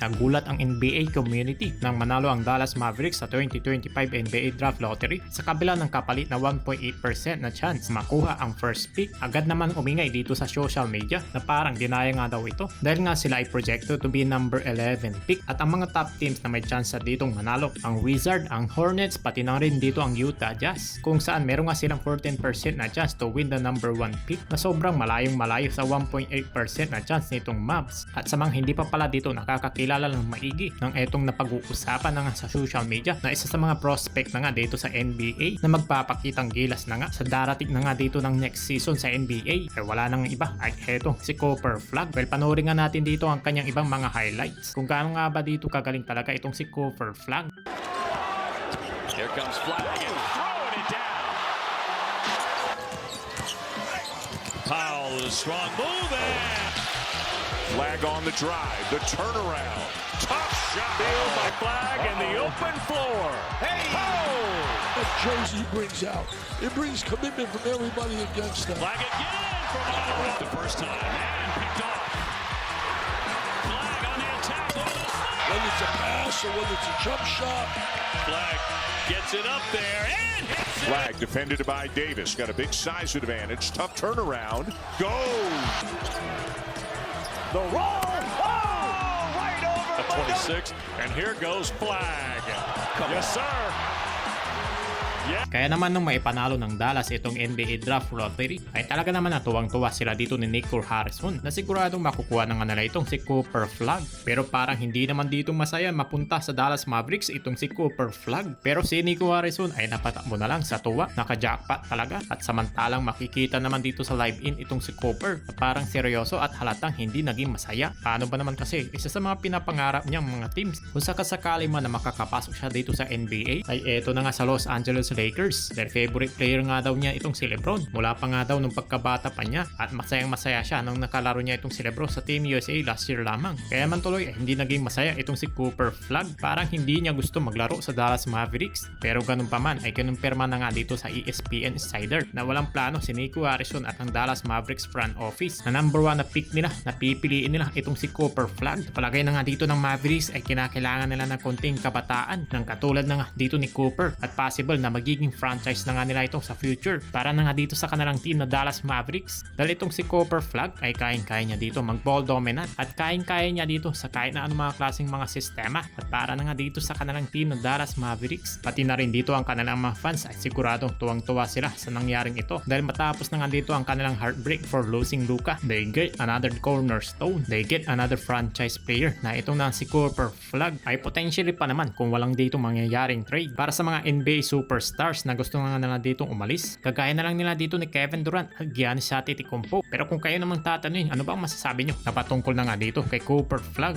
nagulat ang NBA community nang manalo ang Dallas Mavericks sa 2025 NBA Draft Lottery sa kabila ng kapalit na 1.8% na chance makuha ang first pick. Agad naman umingay dito sa social media na parang dinaya nga daw ito dahil nga sila ay projected to be number 11 pick at ang mga top teams na may chance sa ditong manalo ang Wizards, ang Hornets, pati na rin dito ang Utah Jazz kung saan meron nga silang 14% na chance to win the number 1 pick na sobrang malayong malayo sa 1.8% na chance nitong Mavs. At sa mga hindi pa pala dito nakakakilala ng maigi ng etong napag-uusapan na nga sa social media na isa sa mga prospect na nga dito sa NBA na magpapakitang gilas na nga sa darating na nga dito ng next season sa NBA. Eh wala nang iba ay eto si Cooper Flag. Well, panoorin nga natin dito ang kanyang ibang mga highlights kung gaano nga ba dito kagaling talaga itong si Cooper Flag. Here comes Flag and throwing it down. Powell, a strong move and Flag on the drive, the turnaround. Tough shot. Field by Flag and the open floor. Hey! Oh! That jersey brings out. It brings commitment from everybody against them. Flag again from Ottawa. The first time and picked off. Flag on the attack. Whether it's a pass or whether it's a jump shot. Flag gets it up there and hits it. Flag defended by Davis. Got a big size advantage. Tough turnaround. Goes. The roll. Oh! Right over. A 26. And here goes Flag. Yes, sir. Yeah. Kaya naman nung maipanalo ng Dallas itong NBA Draft Lottery ay talaga naman natuwang-tuwa sila dito ni Nico Harrison na siguradong makukuha ng nila itong si Cooper Flag. Pero parang hindi naman dito masaya mapunta sa Dallas Mavericks itong si Cooper Flag. Pero si Nico Harrison ay napatakbo na lang sa tuwa, naka-jackpot talaga at samantalang makikita naman dito sa live-in itong si Cooper na parang seryoso at halatang hindi naging masaya. Paano ba naman kasi isa sa mga pinapangarap niyang mga teams kung sakasakali man na makakapasok siya dito sa NBA ay eto na nga sa Los Angeles Lakers. Their favorite player nga daw niya itong si LeBron. Mula pa nga daw nung pagkabata pa niya at masayang masaya siya nung nakalaro niya itong si LeBron sa Team USA last year lamang. Kaya man tuloy hindi naging masaya itong si Cooper Flag. Parang hindi niya gusto maglaro sa Dallas Mavericks. Pero ganun pa man ay kinumpirma na nga dito sa ESPN Insider na walang plano si Nico Harrison at ang Dallas Mavericks front office na number 1 na pick nila na pipiliin nila itong si Cooper Flag. Palagay na nga dito ng Mavericks ay kinakailangan nila ng konting kabataan ng katulad na nga dito ni Cooper at possible na magiging franchise na nga nila ito sa future para na nga dito sa kanilang team na Dallas Mavericks. Dahil itong si Cooper Flag ay kayang-kaya niya dito mag-ball dominant at kayang-kaya niya dito sa kahit na anong mga klaseng mga sistema at para na nga dito sa kanilang team na Dallas Mavericks. Pati na rin dito ang kanilang mga fans ay siguradong tuwang-tuwa sila sa nangyaring ito dahil matapos na nga dito ang kanilang heartbreak for losing Luka, they get another cornerstone, they get another franchise player na itong na si Cooper Flag ay potentially pa naman kung walang dito mangyayaring trade para sa mga NBA superstars na gusto nga nila dito umalis. Kagaya na lang nila dito ni Kevin Durant at Giannis Antetokounmpo. Pero kung kayo namang tatanungin, ano bang masasabi nyo na patungkol na nga dito kay Cooper Flag?